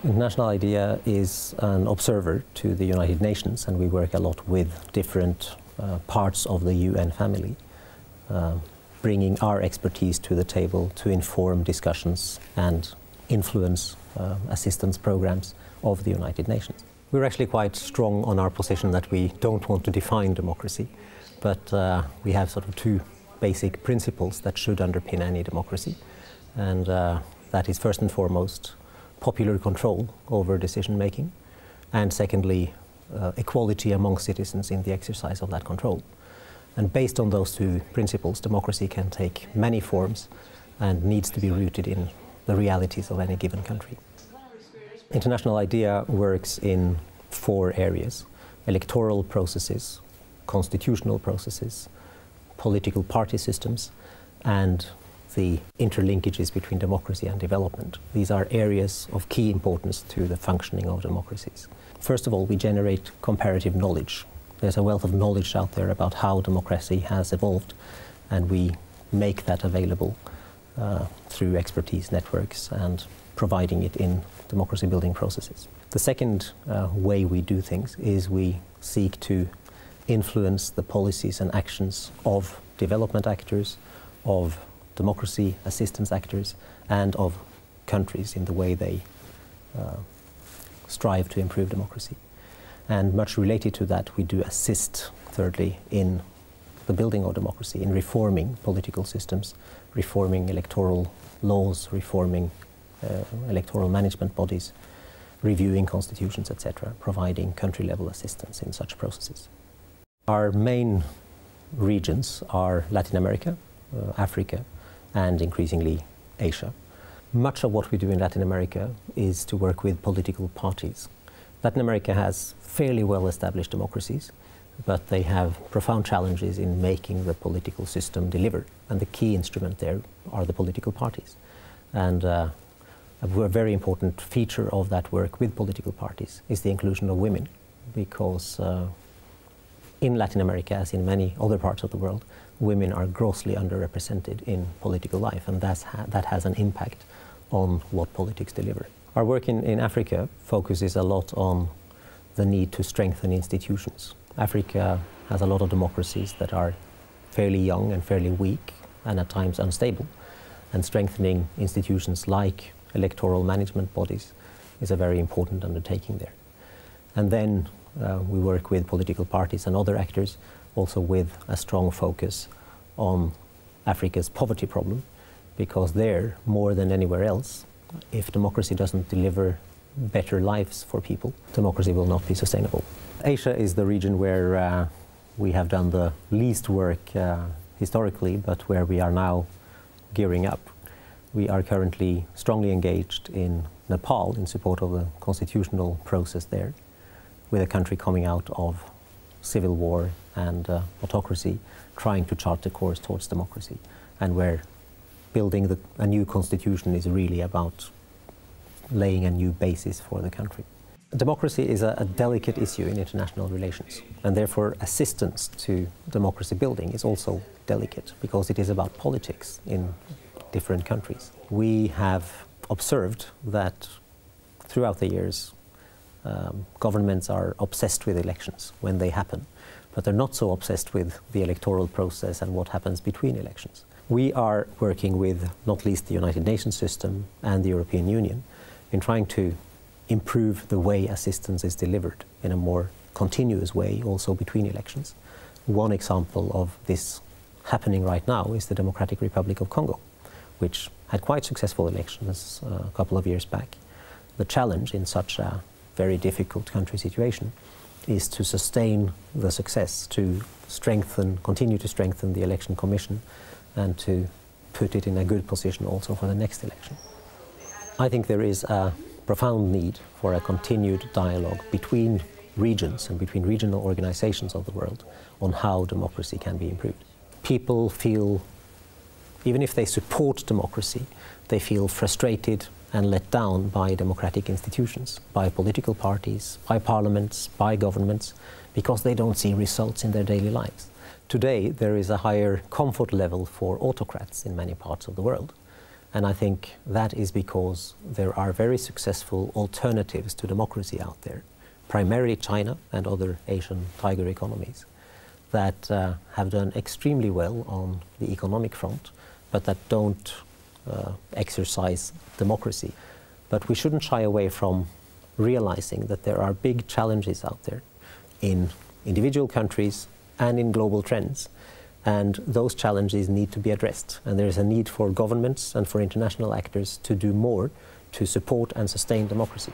International IDEA is an observer to the United Nations, and we work a lot with different parts of the UN family, bringing our expertise to the table to inform discussions and influence assistance programs of the United Nations. We're actually quite strong on our position that we don't want to define democracy, but we have sort of two basic principles that should underpin any democracy, and that is first and foremost popular control over decision making, and secondly equality among citizens in the exercise of that control. And based on those two principles, democracy can take many forms and needs to be rooted in the realities of any given country. International IDEA works in 4 areas: electoral processes, constitutional processes, political party systems, and the interlinkages between democracy and development. These are areas of key importance to the functioning of democracies. First of all, we generate comparative knowledge. There's a wealth of knowledge out there about how democracy has evolved, and we make that available through expertise networks and providing it in democracy building processes. The second way we do things is we seek to influence the policies and actions of development actors, of democracy assistance actors, and of countries in the way they strive to improve democracy. And much related to that, we do assist, thirdly, in the building of democracy, in reforming political systems, reforming electoral laws, reforming electoral management bodies, reviewing constitutions, etc., providing country-level assistance in such processes. Our main regions are Latin America, Africa, and increasingly Asia. Much of what we do in Latin America is to work with political parties. Latin America has fairly well-established democracies, but they have profound challenges in making the political system deliver, and the key instrument there are the political parties. And a very important feature of that work with political parties is the inclusion of women, because in Latin America, as in many other parts of the world, women are grossly underrepresented in political life, and that has an impact on what politics deliver. Our work in Africa focuses a lot on the need to strengthen institutions. Africa has a lot of democracies that are fairly young and fairly weak and at times unstable, and strengthening institutions like electoral management bodies is a very important undertaking there. And then we work with political parties and other actors also with a strong focus on Africa's poverty problem, because there, more than anywhere else, if democracy doesn't deliver better lives for people, democracy will not be sustainable. Asia is the region where we have done the least work historically, but where we are now gearing up. We are currently strongly engaged in Nepal in support of the constitutional process there, with a country coming out of civil war and autocracy, trying to chart the course towards democracy, and where building a new constitution is really about laying a new basis for the country. Democracy is a delicate issue in international relations, and therefore assistance to democracy building is also delicate, because it is about politics in different countries. We have observed that throughout the years governments are obsessed with elections when they happen, but they're not so obsessed with the electoral process and what happens between elections. We are working with not least the United Nations system and the European Union in trying to improve the way assistance is delivered in a more continuous way also between elections. One example of this happening right now is the Democratic Republic of Congo, which had quite successful elections a couple of years back. The challenge in such a very difficult country situation is to sustain the success, to continue to strengthen the election commission, and to put it in a good position also for the next election. I think there is a profound need for a continued dialogue between regions and between regional organizations of the world on how democracy can be improved. People feel, even if they support democracy, they feel frustrated and let down by democratic institutions, by political parties, by parliaments, by governments, because they don't see results in their daily lives. Today, there is a higher comfort level for autocrats in many parts of the world, And I think that is because there are very successful alternatives to democracy out there, primarily China and other Asian tiger economies, that have done extremely well on the economic front, but that don't exercise democracy. But we shouldn't shy away from realizing that there are big challenges out there in individual countries and in global trends. And those challenges need to be addressed. And there is a need for governments and for international actors to do more to support and sustain democracy.